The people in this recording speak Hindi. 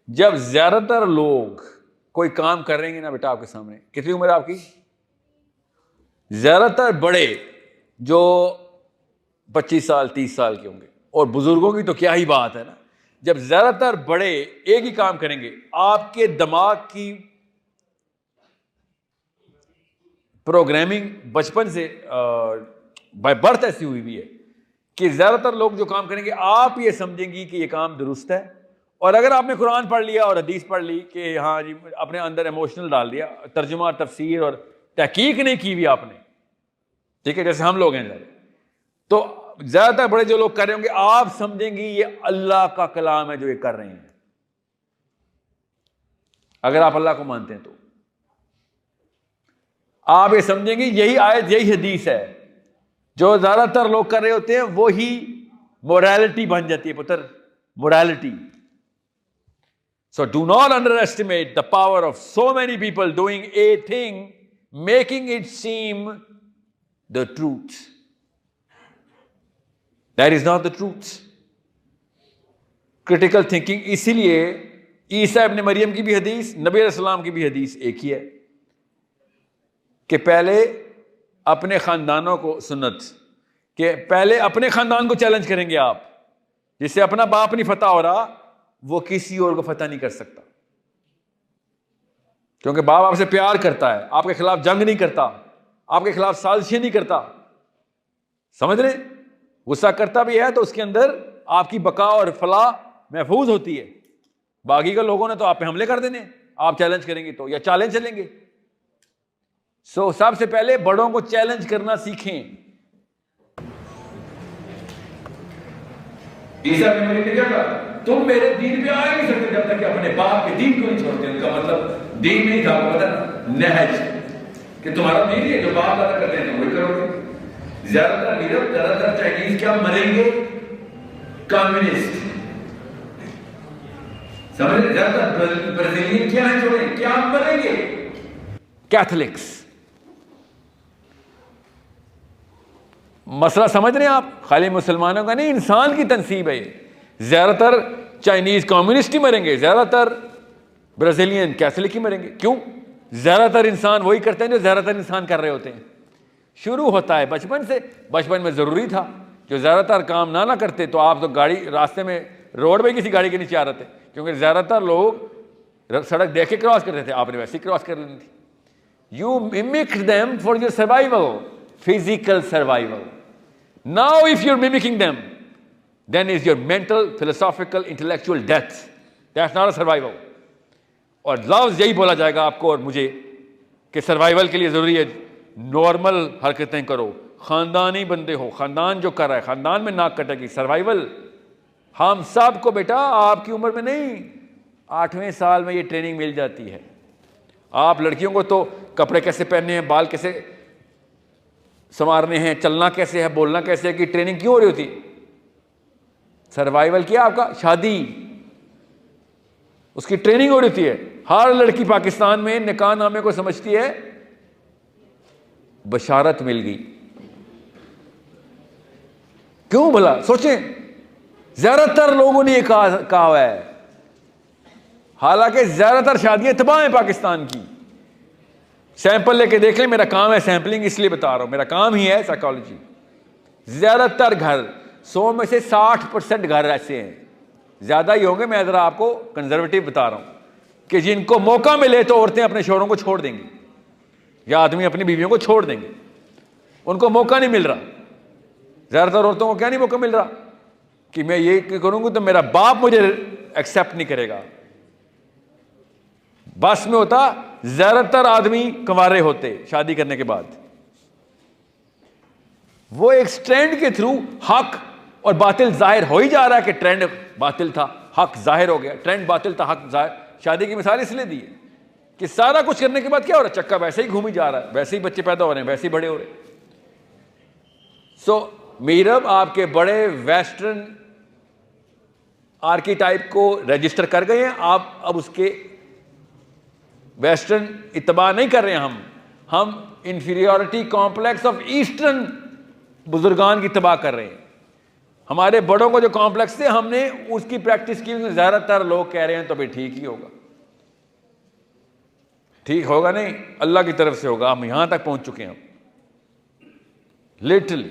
जब ज्यादातर लोग कोई काम करेंगे ना बेटा आपके सामने, कितनी उम्र है आपकी? ज्यादातर बड़े जो 25 साल 30 साल के होंगे, और बुजुर्गों की तो क्या ही बात है ना, जब ज्यादातर बड़े एक ही काम करेंगे, आपके दिमाग की प्रोग्रामिंग बचपन से बाय बर्थ ऐसी हुई भी है कि ज्यादातर लोग जो काम करेंगे आप ये समझेंगी कि ये काम दुरुस्त है। और अगर आपने कुरान पढ़ लिया और हदीस पढ़ ली कि हाँ जी, अपने अंदर इमोशनल डाल दिया, तर्जुमा तफसीर और तहकीक नहीं की भी आपने, ठीक है, जैसे हम लोग हैं, तो ज्यादातर बड़े जो लोग कर रहे होंगे आप समझेंगे ये अल्लाह का कलाम है जो ये कर रहे हैं, अगर आप अल्लाह को मानते हैं तो आप ये समझेंगे यही आयत यही हदीस है। जो ज्यादातर लोग कर रहे होते हैं वही मोरालिटी बन जाती है पुत्र, morality. So do not under estimate the power of so many people doing a thing making it seem the truth. That is not the truth. Critical thinking, इसीलिए ईसा इब्न मरियम की भी हदीस, नबी अलैहि सलाम की भी हदीस एक ही है कि पहले अपने खानदानों को, सुन्नत कि पहले अपने खानदान को चैलेंज करेंगे आप। जिससे अपना बाप नहीं फतह हो रहा वो किसी और को फतह नहीं कर सकता, क्योंकि बाप आपसे प्यार करता है, आपके खिलाफ जंग नहीं करता, आपके खिलाफ साजिशें नहीं करता। समझ रहे? गुस्सा करता भी है तो उसके अंदर आपकी बका और फलाह महफूज होती है। बाकी के लोगों ने तो आप पे हमले कर देने, आप चैलेंज करेंगे तो, या चैलेंज चलेंगे। सो सबसे पहले बड़ों को चैलेंज करना सीखें। ईसा ने मेरे क्या कहा, तुम मेरे दीन पे आ ही नहीं सकते जब तक कि अपने बाप के दीन को नहीं छोड़ते। उनका मतलब दीन नहीं था, पता नहज कि तुम्हारा दीन है जो बाप दादा करते हैं वही करोगे। ज्यादातर चाइनीज क्या मरेंगे, कम्युनिस्ट। समझ रहे? ज्यादातर ब्राजीलियन क्या है, छोड़े क्या मरेंगे, कैथोलिक्स। मसला समझ रहे हैं आप? खाली मुसलमानों का नहीं, इंसान की तनसीब है ये। ज्यादातर चाइनीज कम्युनिस्ट ही मरेंगे, ज्यादातर ब्राजीलियन कैथोलिक ही मरेंगे। क्यों? ज्यादातर इंसान वही करते हैं जो ज्यादातर इंसान कर रहे होते हैं। शुरू होता है बचपन से। बचपन में जरूरी था, जो ज्यादातर काम ना करते तो आप तो गाड़ी रास्ते में रोड में किसी गाड़ी के नीचे आ रहे थे, क्योंकि ज्यादातर लोग सड़क देख के क्रॉस करते थे, आपने वैसे ही क्रॉस कर लेनी थी। You mimicked them for your survival, physical survival. Now if you're mimicking them, then is your mental, philosophical, intellectual death. That's not a survival. और लफ्ज़ यही बोला जाएगा आपको और मुझे कि सर्वाइवल के लिए ज़रूरी है नॉर्मल हरकतें करो, ख़ानदानी बंदे हो। ख़ानदान जो कर रहा है, ख़ानदान में नाक कटेगी। सर्वाइवल हम सब को बेटा आपकी उम्र में नहीं, 8वें साल में ये ट्रेनिंग मिल जाती है। आप लड़कियों को तो कपड़े कैसे पहनने हैं, बाल कैसे संवारने हैं, चलना कैसे है, बोलना कैसे है की ट्रेनिंग क्यों हो रही होती? सर्वाइवल किया आपका, शादी उसकी ट्रेनिंग हो रही होती है। हर लड़की पाकिस्तान में निकाह नामे को समझती है बशारत मिल गई। क्यों भला सोचें? ज्यादातर लोगों ने यह कहा हुआ है, हालांकि ज्यादातर शादियां तबाह हैं पाकिस्तान की। सैंपल लेके देख ले, मेरा काम है सैंपलिंग, इसलिए बता रहा हूं, मेरा काम ही है साइकोलॉजी। ज्यादातर घर, 100 में से 60% घर ऐसे हैं, ज्यादा ही होंगे, मैं जरा आपको कंजर्वेटिव बता रहा हूं, कि जिनको मौका मिले तो औरतें अपने शोहरों को छोड़ देंगी या आदमी अपनी बीवियों को छोड़ देंगे। उनको मौका नहीं मिल रहा। ज्यादातर औरतों को क्या नहीं मौका मिल रहा कि मैं ये करूंगी तो मेरा बाप मुझे एक्सेप्ट नहीं करेगा। बस में होता, ज्यादातर आदमी कंवारे होते शादी करने के बाद। वो एक ट्रेंड के थ्रू हक और बातिल जाहिर हो ही जा रहा है कि ट्रेंड बातिल था, हक जाहिर हो गया। ट्रेंड बातिल था, हक जाहिर। शादी की मिसाल इसलिए दी है कि सारा कुछ करने के बाद क्या हो रहा है, चक्का वैसे ही घूम ही जा रहा है, वैसे ही बच्चे पैदा हो रहे हैं, वैसे ही बड़े हो रहे हैं। सो मीरब आपके बड़े वेस्टर्न आर्कीटाइप को रजिस्टर कर गए हैं। आप अब उसके वेस्टर्न इत्तबा नहीं कर रहे हैं। हम इंफीरियरिटी कॉम्प्लेक्स ऑफ ईस्टर्न बुजुर्गान की तबाह कर रहे हैं। हमारे बड़ों को जो कॉम्प्लेक्स थे हमने उसकी प्रैक्टिस की। ज़्यादातर लोग कह रहे हैं तो भाई ठीक ही होगा। ठीक होगा नहीं, अल्लाह की तरफ से होगा। हम यहां तक पहुंच चुके हैं लिटरली।